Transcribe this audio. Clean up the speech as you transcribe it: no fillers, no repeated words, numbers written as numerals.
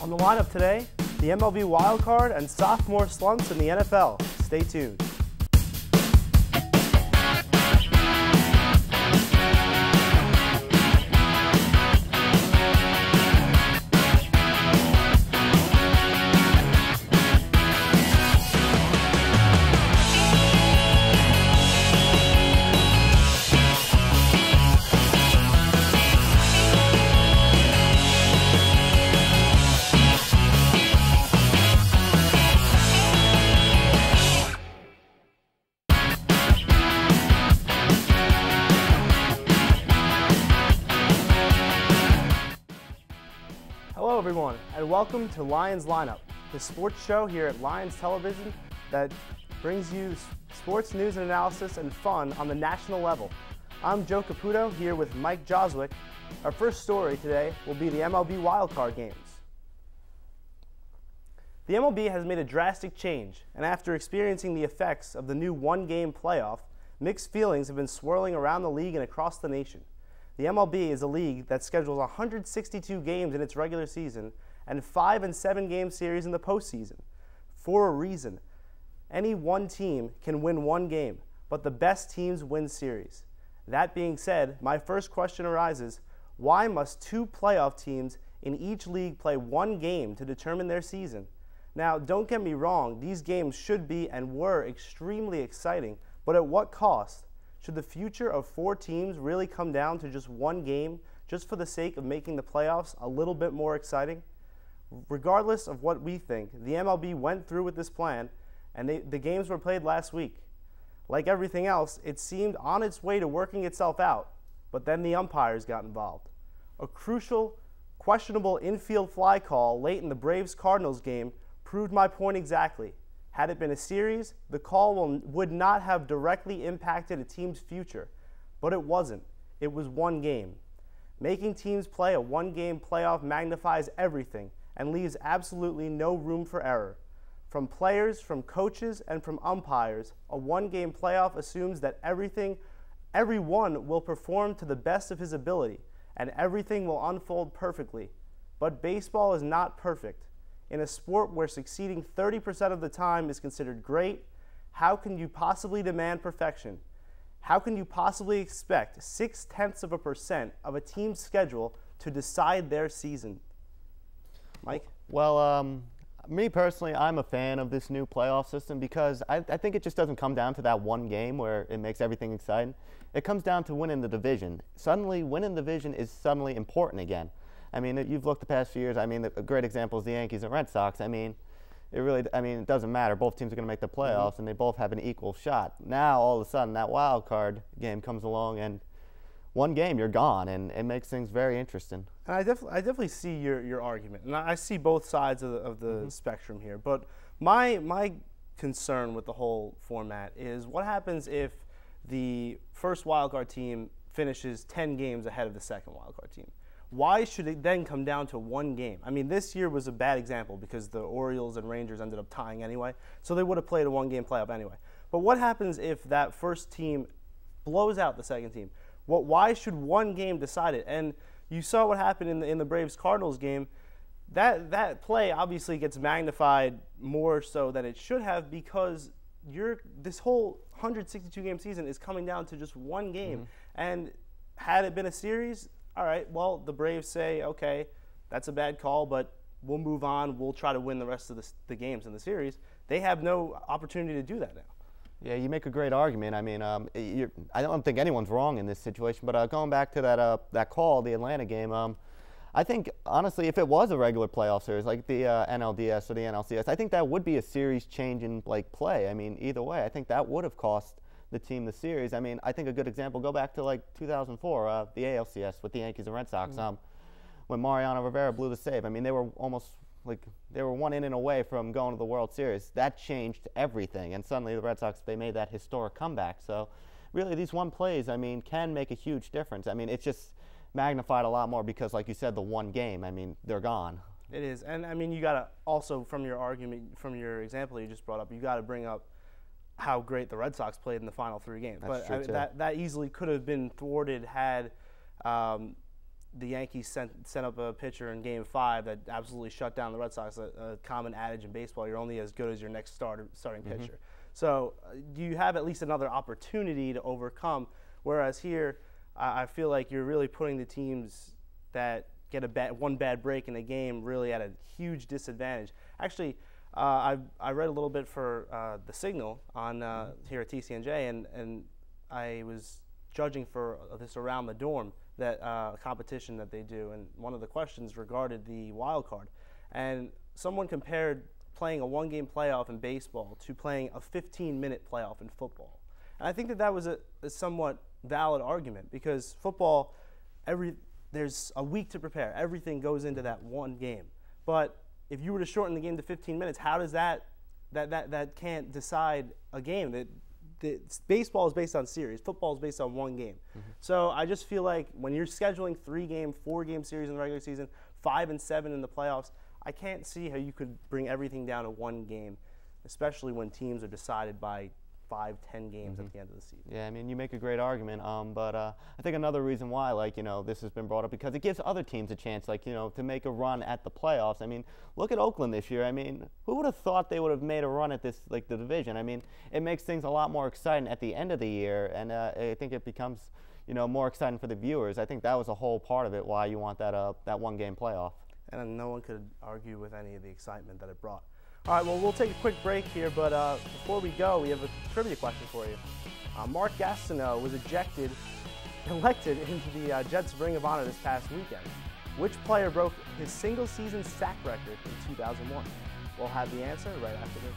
On the lineup today, the MLB wildcard and sophomore slumps in the NFL. Stay tuned. Hello everyone, and welcome to Lions Lineup, the sports show here at Lions Television that brings you sports news and analysis and fun on the national level. I'm Joe Caputo here with Mike Jozwiak. Our first story today will be the MLB wildcard games. The MLB has made a drastic change, and after experiencing the effects of the new one-game playoff, mixed feelings have been swirling around the league and across the nation. The MLB is a league that schedules 162 games in its regular season and 5 and 7 game series in the postseason. For a reason, any one team can win one game, but the best teams win series. That being said, my first question arises, why must two playoff teams in each league play one game to determine their season? Now, don't get me wrong, these games should be and were extremely exciting, but at what cost? Should the future of 4 teams really come down to just one game, just for the sake of making the playoffs a little bit more exciting? Regardless of what we think, the MLB went through with this plan, and the games were played last week. Like everything else, it seemed on its way to working itself out, but then the umpires got involved. A crucial, questionable infield fly call late in the Braves-Cardinals game proved my point exactly. Had it been a series, the call would not have directly impacted a team's future, but it wasn't. It was one game. Making teams play a one-game playoff magnifies everything and leaves absolutely no room for error. From players, from coaches, and from umpires, a one-game playoff assumes that everyone will perform to the best of his ability, and everything will unfold perfectly. But baseball is not perfect. In a sport where succeeding 30% of the time is considered great, how can you possibly demand perfection? How can you possibly expect 0.6% of a team's schedule to decide their season? Mike? Well, me personally, I'm a fan of this new playoff system because I think it just doesn't come down to that one game where it makes everything exciting. It comes down to winning the division. Suddenly, winning the division is suddenly important again. I mean, you've looked the past few years. I mean, a great example is the Yankees and Red Sox. I mean, it doesn't matter. Both teams are going to make the playoffs, and they both have an equal shot. Now, all of a sudden, that wild card game comes along, and one game, you're gone, and it makes things very interesting. And I definitely see your argument, and I see both sides of the spectrum here. But my concern with the whole format is what happens if the first wildcard team finishes 10 games ahead of the second wildcard team? Why should it then come down to one game? I mean, this year was a bad example because the Orioles and Rangers ended up tying anyway, so they would have played a one-game playoff anyway. But what happens if that first team blows out the second team? Why should one game decide it? And you saw what happened in the Braves-Cardinals game. That play obviously gets magnified more so than it should have because this whole 162-game season is coming down to just one game. And had it been a series, all right, well, the Braves say, okay, that's a bad call, but we'll move on. We'll try to win the rest of the games in the series. They have no opportunity to do that now. Yeah, you make a great argument. I mean, I don't think anyone's wrong in this situation, but going back to that call, the Atlanta game, I think, honestly, if it was a regular playoff series like the NLDS or the NLCS, I think that would be a series-changing play. I mean, either way, I think that would have cost the team the series. I mean, I think a good example, go back to 2004, the ALCS with the Yankees and Red Sox, when Mariano Rivera blew the save. I mean, they were almost they were one inning away from going to the World Series. That changed everything, and suddenly the Red Sox, they made that historic comeback. So really, these one plays, I mean, can make a huge difference. I mean, it's just magnified a lot more because, like you said, the one game, I mean, they're gone. It is, and I mean, you got to also, from your argument, from your example you just brought up, you got to bring up how great the Red Sox played in the final 3 games. That's but true, that easily could have been thwarted had the Yankees sent up a pitcher in Game 5 that absolutely shut down the Red Sox. A common adage in baseball: you're only as good as your next starting pitcher. So, do you have at least another opportunity to overcome? Whereas here, I feel like you're really putting the teams that get one bad break in the game really at a huge disadvantage. Actually, I read a little bit for the Signal on here at TCNJ, and I was judging for this Around the Dorm, that competition that they do, and one of the questions regarded the wild card, and someone compared playing a one-game playoff in baseball to playing a 15-minute playoff in football. And I think that was a somewhat valid argument, because football, there's a week to prepare. Everything goes into that one game. But if you were to shorten the game to 15 minutes, how does that can't decide a game? Baseball is based on series. Football is based on one game. So I just feel like when you're scheduling 3-game, 4-game series in the regular season, 5 and 7 in the playoffs, I can't see how you could bring everything down to one game, especially when teams are decided by 5-10 games at the end of the season. Yeah, I mean, you make a great argument, but I think another reason why, like, this has been brought up, because it gives other teams a chance, like, to make a run at the playoffs. I mean, look at Oakland this year. I mean, who would have thought they would have made a run at this, like, the division? I mean, it makes things a lot more exciting at the end of the year, and I think it becomes, more exciting for the viewers. I think that was a whole part of it, why you want that one-game playoff. And no one could argue with any of the excitement that it brought. All right, well, we'll take a quick break here, but before we go, we have a trivia question for you. Mark Gastineau was elected into the Jets Ring of Honor this past weekend. Which player broke his single-season sack record in 2001? We'll have the answer right after this.